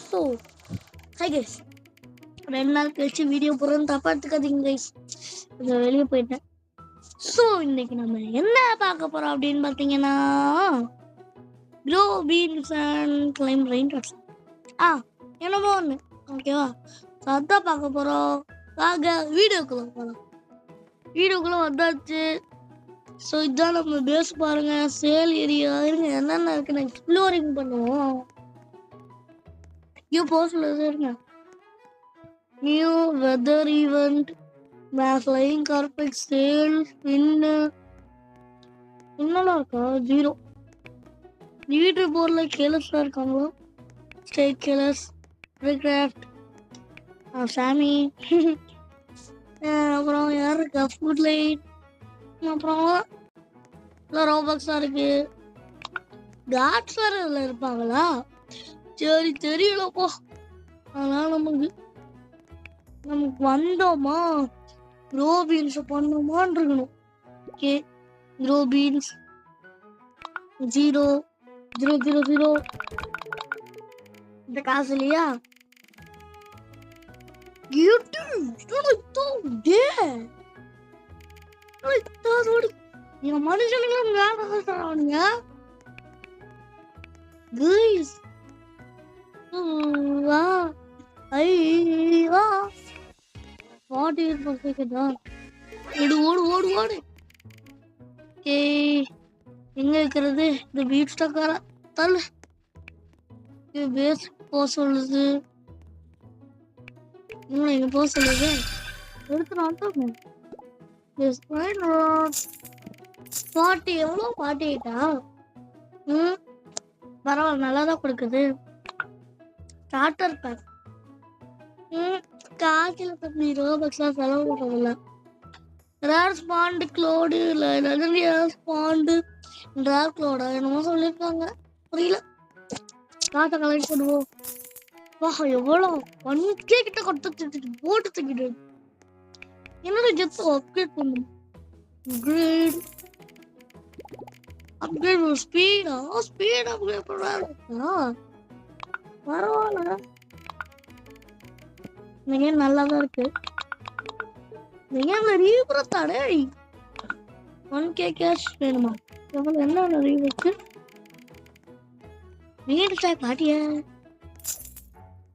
So hi guys, 2 நாள் கழிச்சு video போடுறேன்னு தப்பா எடுத்துக்காதீங்க கைஸ், கொஞ்சம் வெளியே போயிட்டேன். ஸோ இன்னைக்கு நம்ம என்ன பார்க்க போறோம் அப்படின்னு பார்த்தீங்கன்னா, grow beans and climb rain dots. என்னமோ ஒன்று, ஓகேவா? ஸோ அதான் பார்க்க போகிறோம். வாங்க வீடியோக்குள்ளே போகலாம். வீடியோக்குள்ளே வந்தாச்சு. ஸோ இதுதான் நம்ம பேஸ் பாருங்க, சேல் ஏரியா இருங்க, என்னென்ன இருக்குன்னு எக்ஸ்ப்ளோரிங் பண்ணுவோம். ஐயோ போஸ்ட்ல இருங்க. New weather event, flying carpet sale, ஸ்பின்னு இன்னெல்லாம் இருக்கா? 0. வீட்டு போர்டில் கேலர்ஸ்லாம் இருக்காங்களா? ஸ்டேட் கேலர்ஸ், கிராஃப்ட், சாமி, அப்புறம் யார் இருக்கா? ஃபுட் லைட், அப்புறம் ரோபாக்ஸாக இருக்கு. காட்ஸ் வேறு இதில் இருப்பாங்களா? சரி தெரியலப்போ. அதனால் நமக்கு வந்தோமா க்ரோ பீன்ஸை பண்ணோமான் இருக்கணும். ஓகே, க்ரோ பீன்ஸ் 0 இந்த காசு இல்லையா? மனுஷனுங்களும் எங்க இருக்கிறது இந்த பீட் ஸ்டாக்கார தள்ளு. பேஸ் போக சொல்லுது, எங்க போக சொல்லுது. எடுத்துட்டு 40 எவ்வளோ? 48. பரவாயில்ல, நல்லா தான் கொடுக்குது. ஸ்டார்டர் பேக் காக்கில தம்பி ரோபக்ஸ்லாம் செலவு பண்ணுறதில்ல. ரேர் ஸ்பாண்டு க்ளோடு இல்லை லெஜண்டரி ஸ்பாண்டு ரேர் க்ளோடா என்னமோ சொல்லியிருக்காங்க, புரியல. காசை கலெக்ட் பண்ணுவோம். வா எவ்வளோ 1K கிட்ட கொடுத்து போட்டு தூக்கிட்டு என்னோட ஜெத்தை அப்கிரேட் பண்ணும். அப்கிரேட் ஸ்பீடா அப்கிரேட் பண்ணுறாங்க. பரவாயில்ல, இந்த கேம் நல்லா தான் இருக்கு. இந்த கேம்ல ரீபுறத்தாடே 1K கேஷ் வேணுமா? எவ்வளோ என்ன ரீபுக்கு? மீன் ஸ்டாக் காட்டிய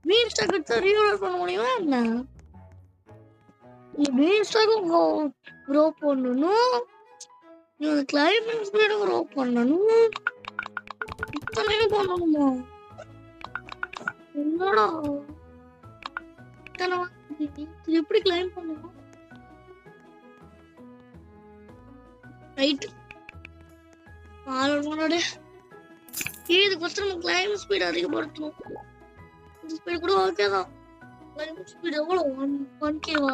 மீன் ஸ்டாக் எடுத்து ரீஆர்டர் பண்ண முடியுமா என்ன? மீன் ஸ்டாக்கும் க்ரோ பண்ணணும், கிளைமேட் ஸ்பீடும் க்ரோ பண்ணணும், இத்தனையும் பண்ணணுமா? என்னடா எப்படி கிளைம் பண்ணுவோம்? ரைட், இதுக்கு நம்ம கிளைமேட் ஸ்பீட் அதிகப்படுத்தணும். இந்த ஸ்பீட் கூட ஓகே தான். கிளைமேட் ஸ்பீட் எவ்வளோ? 1K-வா?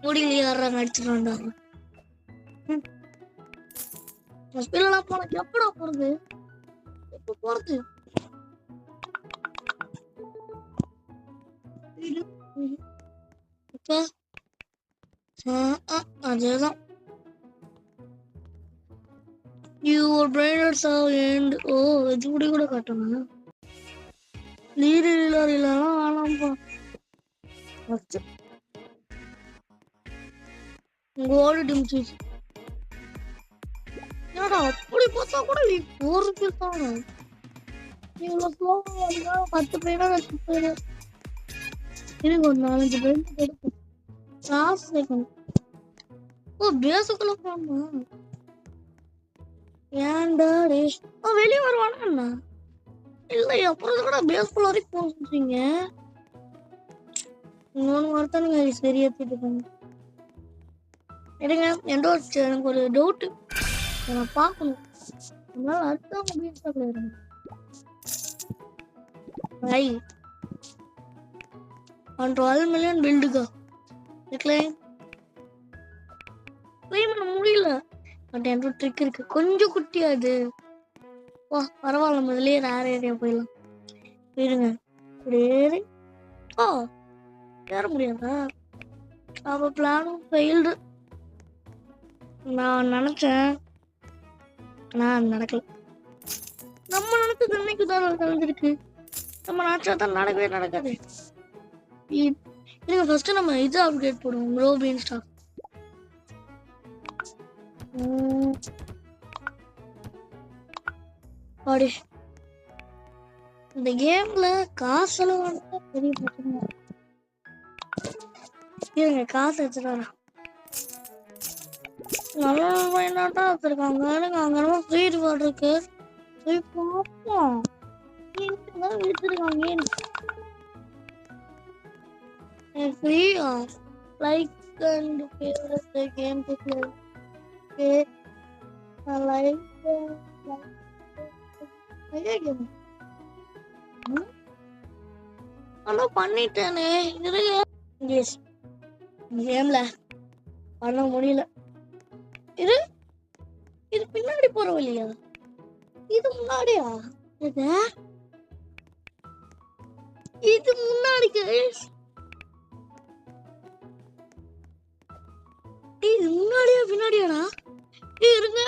முடியலையே, யாராங்க அடிச்சுட்டு வந்தாங்க. ஸ்பீடெல்லாம் போனக்கு எப்படா போகிறது? எப்போ போகிறது? அதேதான். யுவர் பிரைடர்ஸ் அண்ட் இது கூட காட்டுங்க. நீரிலாம் வேணாம்ப்பா. கோல்டு டிம்சிஸ் ஏடா அப்படி பார்த்தா கூட ஒரு பேர் தானே. இவ்வளோ ஸ்லோவாக 10 பேரா 10 பேர் எனக்கு ஒரு 4-5 பேர் எடுக்கும். காசு சேர்க்கணும். பேசுக்குள்ள போகணும். ஏன்டா வெளியே வருவானா என்ன? இல்லை, அப்புறம் கூட பேஸ்குள்ள வரைக்கும் போக சொல்றீங்க. இன்னொன்று வார்த்தானுங்க சரியா திட்டுக்காங்க. எடுங்க, எனக்கு ஒரு டவுட்டு, நான் பார்க்கணும். அதனால அடுத்தவங்க பீன்ஸ்டாக்ல இருங்க. on 12 million பில்டுக்கா கிளைம் பண்ண முடியல. பட் என்ற ட்ரிக் இருக்கு, கொஞ்சம் குட்டியா அது. வா பரவாயில்ல, முதல்லயே ரேர் ஏரியா போயிடலாம். போயிருங்க அப்படியே. ஏற முடியாதா? அப்போ பிளானும் ஃபெயில்டு. நான் நினச்சேன், நான் நடக்கல. நம்ம நினைச்சது இன்னைக்கு தான் நடந்திருக்கு. நம்ம நாட்டில் நடக்கவே நடக்காது. இல்லைங்க ஃபர்ஸ்ட் நம்ம இது அப்டேட் போடுவோம் ப்ரோ பீன் ஸ்டாக். அப்படி இந்த கேம்ல காசு செலவான பெரிய பிரச்சனை. இருங்க காசு வச்சுட்டு வரேன். நல்லா பயனாட்டா வச்சிருக்காங்க. எனக்கு அங்கே ஃப்ரீ ரிவார்டு இருக்கு. போய் பார்ப்போம். வச்சிருக்காங்க ஃப்ரீயா like and favourite game to play. Like பண்ணிட்டேனே. இங்கிலீஷ் கேம்ல பண்ண முடியல. இது இது பின்னாடி போற வழியா? இது முன்னாடியா? இது முன்னாடி இது முன்னாடியா பின்னாடியாடா? இருங்க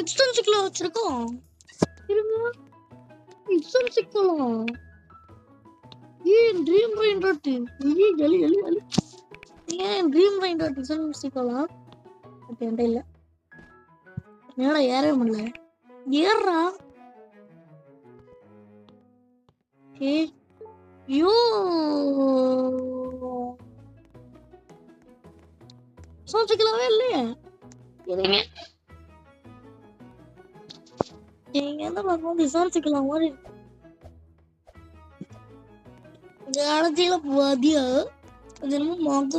இன்ஸ்டன்சிக்கல வச்சிருக்கோம். இருங்க இன்ஸ்டன்சிக்கலாம். ஏன் ட்ரீம் ரைன் டாட் ஏன் ட்ரீம் ரைன் டாட் இன்ஸ்டன்சிக்கலாம் என்கிட்ட இல்லை. என்னடா ஏறவே முடியல. ஏறா யோ சோச்சிக்கலாவே இல்லையே. நீங்க என்ன பார்க்கும்போது விசாரிச்சுக்கலாம் மாதிரி காலத்தில பாதியா அது என்னமோ மார்க்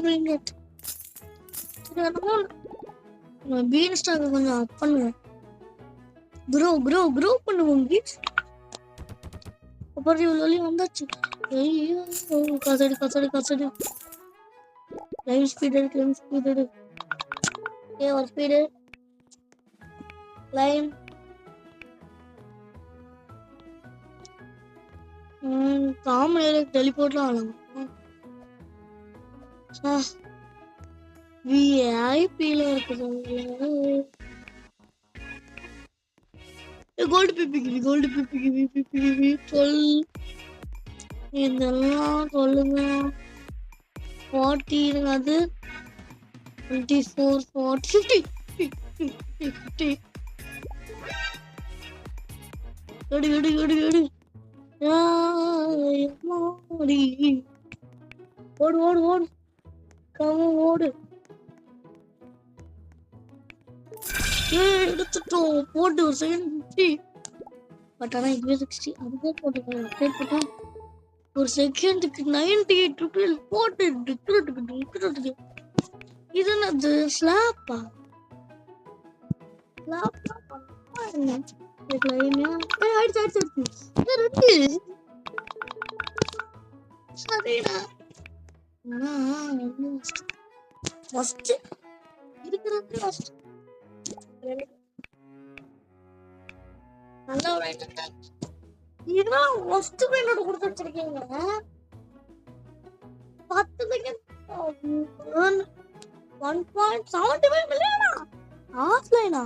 பீன் ஸ்டாக் கொஞ்சம் அப் பண்ணுவேன். க்ரோ பண்ணுவோம் ப்ளீஸ். அப்புறம் இவ்வளோ வந்தாச்சு. கசடு லைவ் ஸ்பீடு ஒரு ஸ்பீடு லைன் காமன் டெலிபோர்ட்லாம் ஆகலாம். விஐபில இருக்குது. கோல்டு பிபிக்கு சொல். இதெல்லாம் சொல்லுங்க. 40 அது 24 40 50 எடு ஓடு ஓடு எடுத்துட்டோம். போட்டு ஒரு செகண்ட் 50. பட் ஆனால் இதுவே 60 அதுவே போட்டு ஒரு செகண்டுக்கு 98 ருபீஸ் போட்டு இது என்னது ஸ்லாப்பா? சரிடா நல்ல ஒரு ஐட்டம். இதெல்லாம் ஃபர்ஸ்ட் பெயிண்டோட கொடுத்து வச்சிருக்கீங்க. 10 செகண்ட் 1.75 மில்லியனா? ஆஃப்லைனா?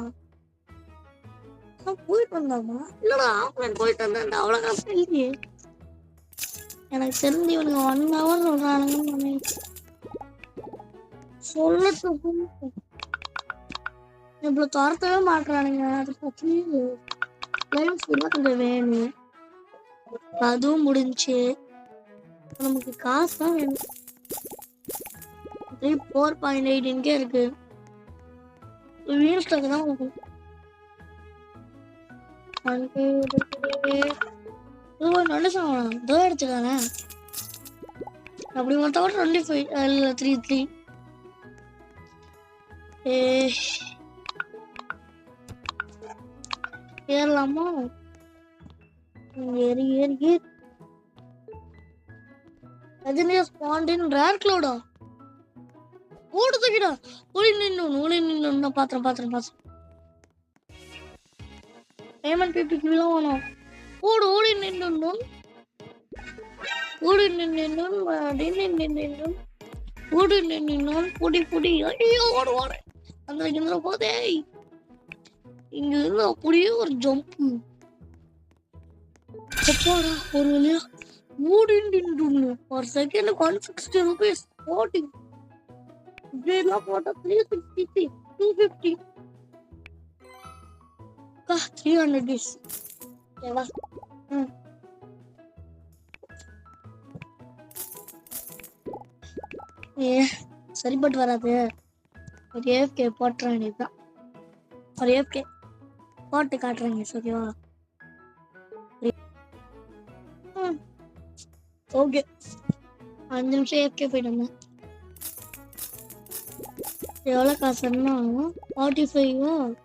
நான் போயிட்டு வந்தாமா? இல்லடா ஆஃப்லைன் போயிட்டு வந்தேன். அவ்வளோ காசு இல்லையே. எனக்கு தெரிஞ்சு இவனுங்க 1 hour சொல்றானுங்க. சொல்லட்டும். இவ்வளோ துரத்தவே மாட்டுறானுங்க. அது பற்றி கொஞ்சம் வேணும். அதுவும் முடிஞ்சு நமக்கு காசு தான் வேணும். 4.8 இங்கே இருக்கு. வீல் ஸ்டாக் தான் இருக்கும். எடுத்துக்கானே அப்படி மொத்தம் 25 இல்லை 3 ஏறலாமா? ஏறி ரேர் க்ளவுடா ஓடு தூக்கிடா. ஓடி நின்னு பாத்திரம் பேமெண்ட் பிபிக்கு வேணும். ஓடி நின்னு பொடி ஐயோ ஓடு அந்த இங்க போதே. இங்க இருந்து அப்படியே ஒரு ஜம்ப். ஒரு வழியா for second 160 rupees 40 இதெல்லாம் போட்டா 360 250 300 days ஓகேவா சரிப்பட்டு வராது ஒரு ஏஎஃப்கே போட்டுற வேண்டியதுதான் ஒரு ஏஎஃப்கே போட்டு காட்டுறேங்க ஓகேவா ஓகே 5 நிமிஷம் ஏஎஃப்கே போயிட்டு எவ்வளோ காசுன்னா 45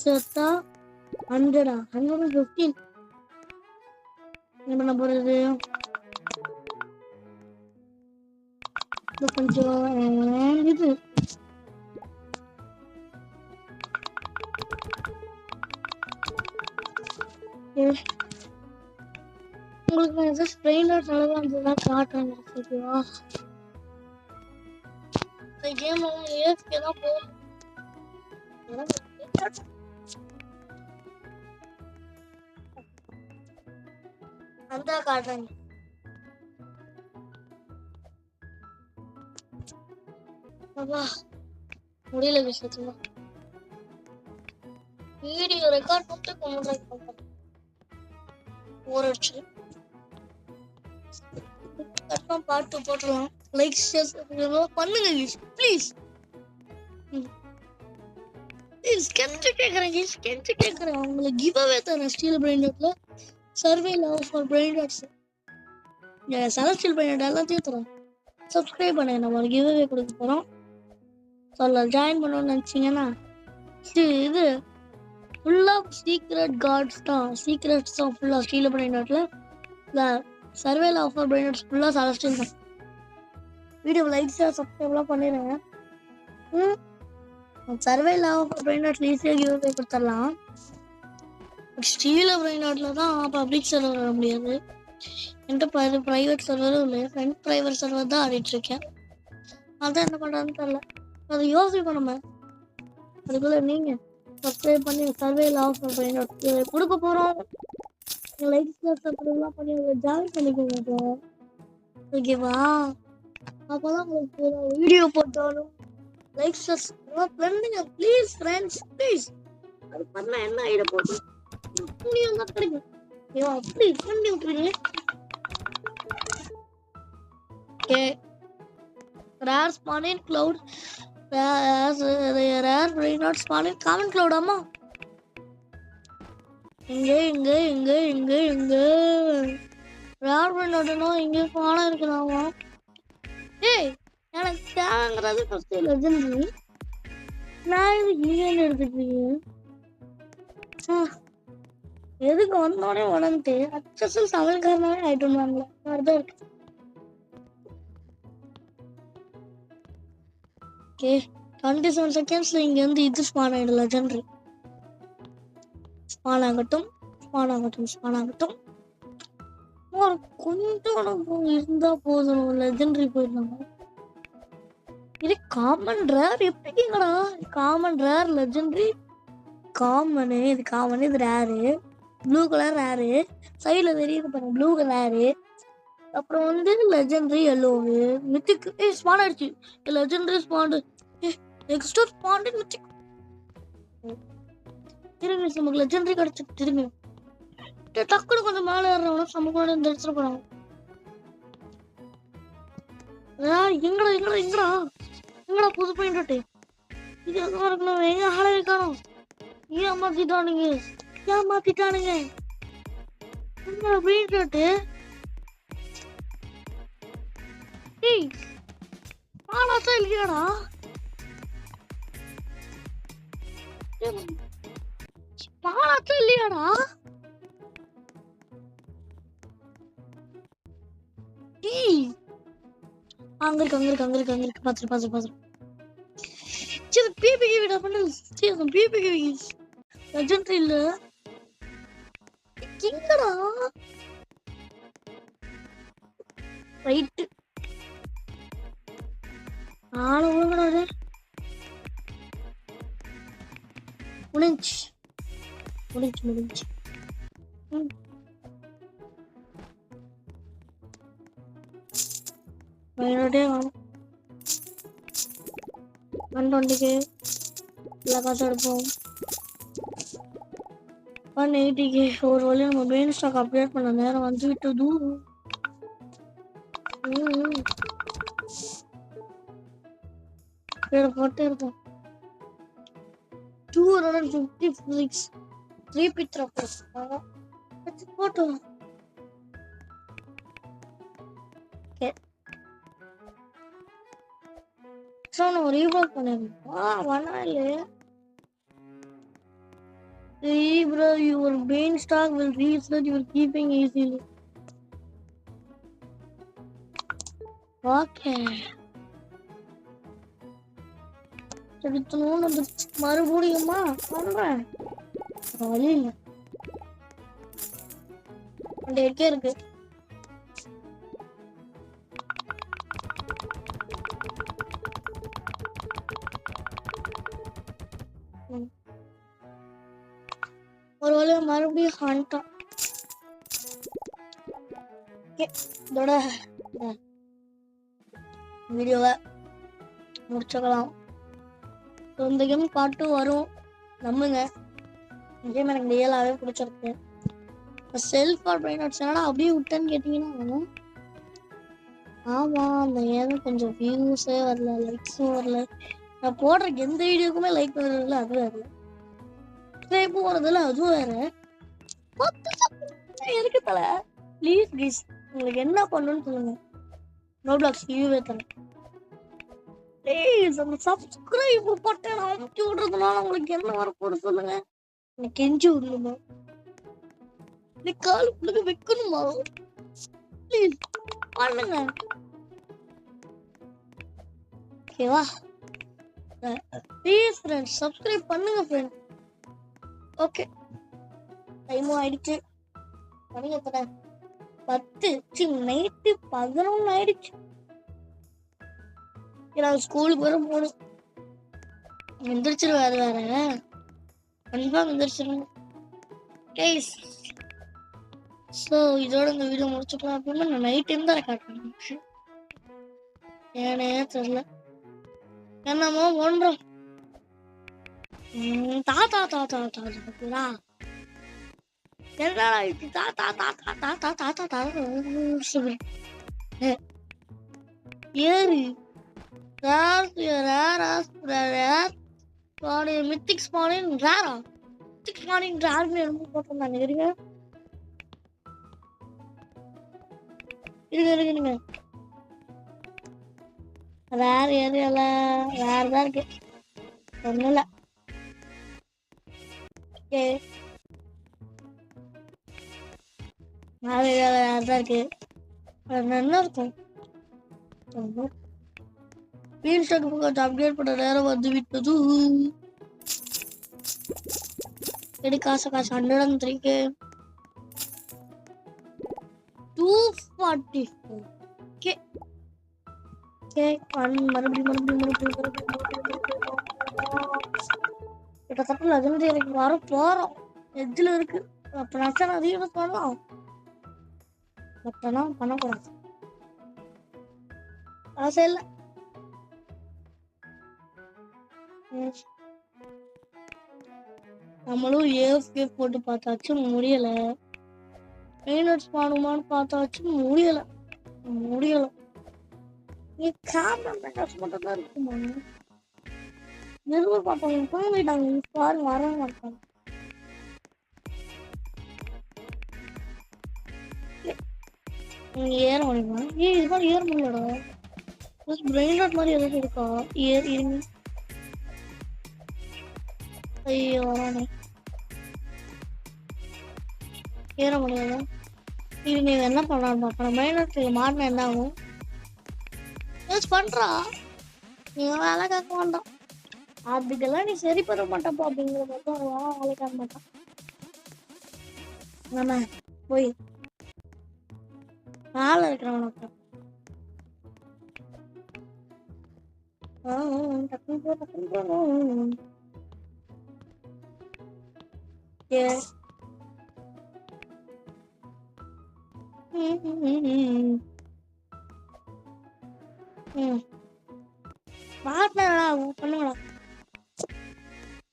சேர்த்தா 115 என்ன பண்ண போறது கொஞ்சம் இது உங்களுக்கு நான் ஏதாவது ஸ்ப்ரெயினர் நல்லா இருந்ததுன்னா காட்டுறேன் ஓகேவா இந்த கேம் ஏஎஃப்கே தான் போகும் அந்த காட்டுறேங்க முடியல விஷயத்துல வீடியோ ரெக்கார்ட் பண்ணிட்டு கொண்டு போரடிச்சு பாட்டு போட்டுடலாம் லைக் ஷேர் பண்ணுங்க ப்ளீஸ் கெஞ்சு கேட்குறேன் அவங்களை கிவ் அவே தரேன் ஸ்டீல் பிரைண்டட்ல சர்வே லவ் ஃபார் பிரைண்டட்ஸ் செலஸ்டியல் பிரைண்டட் எல்லாத்தையும் தரோம் சப்ஸ்கிரைப் பண்ணுங்க நம்ம ஒரு கிவ் அவே கொடுக்க போகிறோம் சொல்ல ஜாயின் பண்ணணும்னு நினச்சிங்கன்னா இது ஃபுல்லாக சீக்ரெட் கார்ட்ஸ் தான் சீக்ரெட்ஸ் தான் ஃபுல்லாக ஸ்டீல் பிரைண்டட்ல இல்லை சர்வே லவ் ஃபார் பிரைண்டட்ஸ் ஃபுல்லாக செலஸ்டியல் தான் வீடியோ லைக் ஷேர் சப்ஸ்கிரைப்லாம் பண்ணிடுங்க சர்வே லவ் ஃபார் பிரைண்டட்ல ஈஸியாக கிவ் அவே கொடுத்துடலாம் ஸ்டீல் பிரைண்டட்ல தான் பப்ளிக் சர்வர் வர முடியாது என்கிட்ட ப்ரைவேட் சர்வரும் இல்லை ஃப்ரெண்ட் ப்ரைவேட் சர்வர் தான் ஆடிட்டு இருக்கேன் அதான் என்ன பண்ணுறதுன்னு தெரியல அதை யோசிப்போம் நம்ம அதுக்குள்ள நீங்கள் சப்ஸ்கிரைப் பண்ணி சர்வே லவ் ஃபார் பிரைண்டட் கொடுக்க போகிறோம் லைக் சப்ஸ்கிரைப்லாம் பண்ணி ஜாயின் பண்ணிக்கோங்க ஓகேவா அப்போதான் உங்களுக்கு வீடியோ போட்டாலும் லைக் சப்ஸ்கிரைப் பண்ணுங்க ப்ளீஸ் ஃப்ரெண்ட்ஸ் ப்ளீஸ் அது பண்ணால் என்ன ஆகிட போகுது புண்ணியம் தான் கிடைக்கும் ஓகேவா ப்ளீஸ் பண்ணி விட்டுருங்க okay rare spawn in cloud rare பிரைண்டட் ஸ்பான் இன் காமன் க்ளவுட் அம்மா இங்க ரேர் பிரைண்டட்னா இங்கே ஸ்பானாக இருக்குதாமா ஏய் எனக்கு தேவைங்கிறது ஃபர்ஸ்ட் லெஜெண்டரி நான் இது ஈவன் எடுத்துக்கிறீங்க எதுக்கு வந்தோடனே உடன்ட்டு அச்சல் சமையல்காரனாவே ஆயிட்டு இருந்தாங்களே அதுதான் இருக்கு ஓகே 27 செகண்ட்ஸ்ல இங்க வந்து இது ஸ்பான் ஆயிடும் லெஜெண்டரி ஸ்பான் ஆகட்டும் கொஞ்சம் இருந்தா போதும் லெஜெண்டரி போயிருந்தாங்க இது காமன் ரேர் எப்படிங்கடா காமன் ரேர் லெஜெண்டரி காமனு இது காமன் இது ரேரு ப்ளூ கலர் ரேரு சைடில் தெரியுது பாருங்க ப்ளூ ரேரு அப்புறம் வந்து லெஜெண்டரி எல்லோவு மித்திக் ஸ்பான் ஆயிடுச்சு legendary spawned extra spawned mythic திரும்பி நமக்கு லெஜெண்டரி கிடச்சி திரும்பி டக்குனு கொஞ்சம் மேலே ஏறவங்க நமக்கு வேணும் இந்த இடத்துல போறாங்க எங்கடா புது பாயிண்ட் இது எங்க இருக்கணும் எங்க ஆளே காணும் ஏமாத்திட்டானுங்க இல்லையாடா இல்லையாடா அங்க இருக்கு பாத்துரு சரி பிபிகே விட பண்ணு சரி பிபிகே லெஜெண்டரி இல்ல எங்கடா ரைட் ஆள ஓங்கடா முடிஞ்சு மைனோட்டே வேணும் 120K எல்லா காசும் எடுப்போம் 180K ஒரு வழியாக நம்ம மெயின் ஸ்டாக் அப்டேட் பண்ண நேரம் வந்து விட்டது போட்டே இருப்போம் 256 3 பித்ரா போட்டோம் நான் ரீவாக் பண்ணிருக்கேன் பண்ணல bro, your main stock will reach that you are keeping easily. Okay. எடுத்துனோன்னு மறுபடியுமா பண்றேன் வழி இல்லை அந்த இருக்கே இருக்கு ஒரு வேளை மறுபடியும் ஹண்டா இதோட வீடியோவை முடிச்சுக்கலாம் இந்த கேம் பாட்டு வரும் நம்புங்க கேம் எனக்கு ரியலாகவே பிடிச்சிருக்கு செல்ஃப் ஆர் பிரைன் அடிச்சனால அப்படியே விட்டேன்னு கேட்டிங்கன்னா ஆமாம் அந்த ஏன் கொஞ்சம் வியூஸே வரல லைக்ஸும் வரல நான் போடுற எந்த வீடியோக்குமே லைக் வரல அது வரல சப்ஸ்கிரைப் போகிறதில்ல அதுவும் வேற இருக்கு தலை ப்ளீஸ் ப்ளீஸ் உங்களுக்கு என்ன பண்ணணும்னு சொல்லுங்க ரோப்ளாக்ஸ் யூவே தரேன் ப்ளீஸ் அந்த சப்ஸ்கிரைப் பட்டன் அமுக்கி விடுறதுனால உங்களுக்கு என்ன வரப்போகுது சொல்லுங்க எனக்கு கெஞ்சி விடணுமா நீ கால் உங்களுக்கு வைக்கணுமா ப்ளீஸ் பண்ணுங்க ஓகேவா ப்ளீஸ் ஃப்ரெண்ட்ஸ் சப்ஸ்கிரைப் பண்ணுங்க ஃப்ரெண்ட் ஓகே டைமும் ஆயிடுச்சு மணி எத்தனை 10 நைட்டு 11 ஆயிடுச்சு நான் ஸ்கூலுக்கு வர போகணும் எந்திரிச்சிருவாரு வேற கன்ஃபார்ம் எந்திரிச்சிருவேன் கைஸ் ஸோ இதோட இந்த வீடியோ முடிச்சுக்கலாம் அப்படின்னா நான் நைட் டைம் தான் ரெக்கார்ட் பண்ணேன் ஏனே தெரியல என்னமோ ஒன்றும் தாத்தா தாத்தா தாத்தா என்னடா இது தாத்தா தாத்தா தாத்தா தாத்தா தாத்தா ஏறு மித்திக் ஸ்பானின் ரேரா மித்திக் ஸ்பானின் ரேர்னு என்னமோ போட்டிருந்தாங்க இருங்க இருங்க வேற ஏரியால வேறதான் இருக்கு ஒன்றும் இல்லை ஓகே வேற ஏரியால வேறதான் இருக்கு என்ன இருக்கும் வீல்ஸ்டாக் கொஞ்சம் அப்டேட் பண்ண நேரம் வந்து விட்டது எடு காசு 103K 244 ஓகே மறுபடியும் கிட்டத்தட்ட லெஜெண்டரி எனக்கு வர போறோம் எட்ஜில் இருக்கு அப்ப நஷ்டம் அதிகம் பண்ணலாம் பட் ஆனால் பண்ணக்கூடாது ஆசை இல்லை நம்மளும் ஏஎஃப்கே போட்டு பார்த்தாச்சு முடியல மெயினட்ஸ் பாடுமான்னு பார்த்தாச்சு முடியல நீ கேமரா காசு மட்டும் தான் இருக்குமா நிறுவனம் பார்த்தவங்க தூங்கிட்டாங்க பாருங்க வர மாட்டாங்க ஏற முடியுமா இது மாதிரி ஏற முடியலடா பிரெயின் ராட் மாதிரி ஏதாச்சும் இருக்கா இருங்க ஐயோ வரானே ஏற முடியாதா இது நீ என்ன பண்ணலாம் பார்க்கணும் மைனஸ் மாறினா என்ன ஆகும் பண்றா நீங்க வேலை கேட்க வேண்டாம் அதுக்கெல்லாம் நீ சரி பண்ண மாட்டப்பா அப்படிங்கிற மட்டும் வேலை கேட்க மாட்டான் நம்ம போய் வேலை இருக்கிறவனப்பா ம் மாட்டினா பண்ணுங்களா,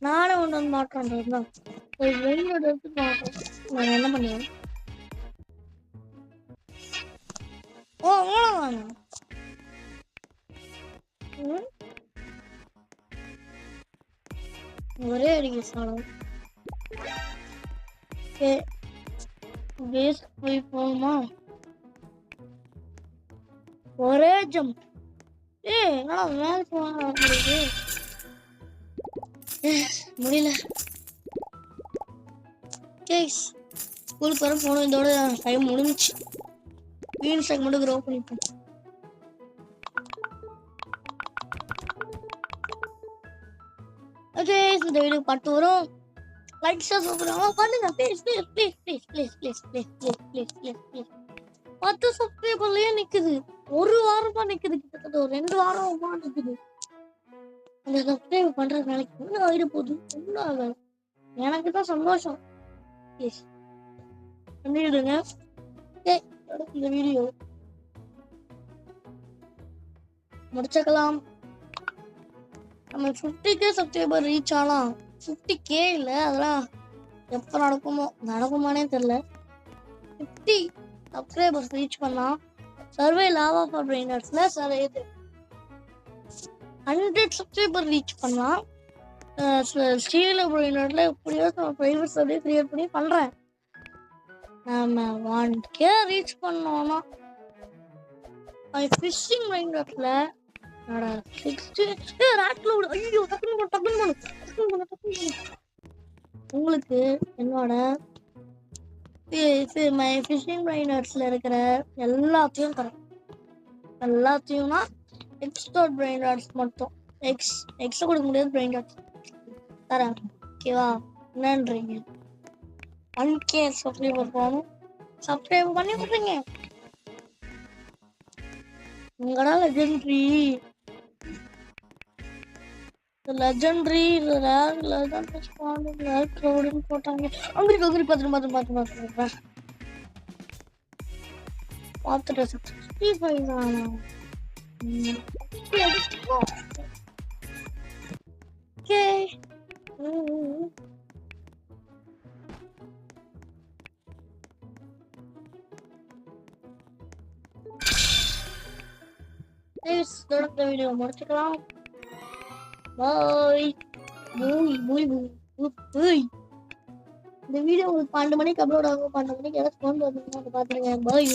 நானே கொண்டு வந்து மாட்டுறேன் தான். ஒரு வெயிலோட எடுத்து மாட்டுறேன். நான் என்ன பண்ணுவேன்? ஓ அவ்வளோதாங்க. ஒரே அடிக்க சாணம். பேஸ் போய் போகணுமா? ஒரே ஜம்ப். என்னடா மேல போக முடியல. ஸ்கூலுக்கு வர போனோம். இதோட டைம் முடிஞ்சிச்சு. வீண் ஸ்டாக் மட்டும் க்ரோ பண்ணிப்போம். ஓகே, இந்த வீடியோ பாட்டு வரும். லைக் ஷேர் சப்ஸ்கிரைப் பண்ணுங்க please please please please please please please please please please please 10 சப்ஸ்கிரைபர்லயே நிக்குது. ஒரு வாரமா நிக்குது, கிட்டத்தட்ட ஒரு 2 வாரமா நிக்குது. அந்த சப்ஸ்கிரைப் பண்ற நாளைக்கு என்ன ஆயிட போகுது? ஒன்றும் ஆகாது. எனக்கு தான் சந்தோஷம். ப்ளீஸ் பண்ணிடுங்க. இந்த வீடியோ முடிச்சுக்கலாம். நம்ம 50K சப்ஸ்கிரைபர் ரீச் ஆகலாம். 50K இல்ல, அதெல்லாம் எப்போ நடக்குமானே தெரியல. 50 சப்ஸ்கிரைபர்ஸ் ரீச் பண்ணலாம். சர்வே லாவா ஃபார் பிரைனர்ஸ்ல சார் இது 100 சப்ஸ்கிரைபர் ரீச் பண்ணலாம். ஸ்டீல பிரைனர்ல எப்படியோ பிரைவேட் சர்வே கிரியேட் பண்ணி பண்றேன். நம்ம 1K ரீச் பண்ணோம்னா ஃபிஷிங் பிரைனர்ல உங்களுக்கு என்னோட ஃபிஷிங் பிரைனர்ஸ்ல இருக்கிற எல்லாத்தையும் தரேன். எல்லாத்தையும்னா எக்ஸ்டோர் பிரைனர்ஸ் மட்டும். எக்ஸ் கொடுக்க முடியாது, பிரைனர்ஸ் தரேன். ஓகேவா? என்னன்றீங்க? 1K சப்ஸ்கிரைபர் போகணும். சப்ஸ்கிரைப் பண்ணி விட்றீங்க. உங்களா லெஜெண்டரி போட்டாங்க. அங்கிரி பார்த்துட்டு வீடியோ முடிச்சுக்கலாம். பாய். இந்த வீடியோ உங்களுக்கு 12 மணிக்கு அப்லோட் ஆகும். 12 மணிக்கு யாராவது ஃபோன் பண்ணுங்க, பாத்துருங்க. பாய்.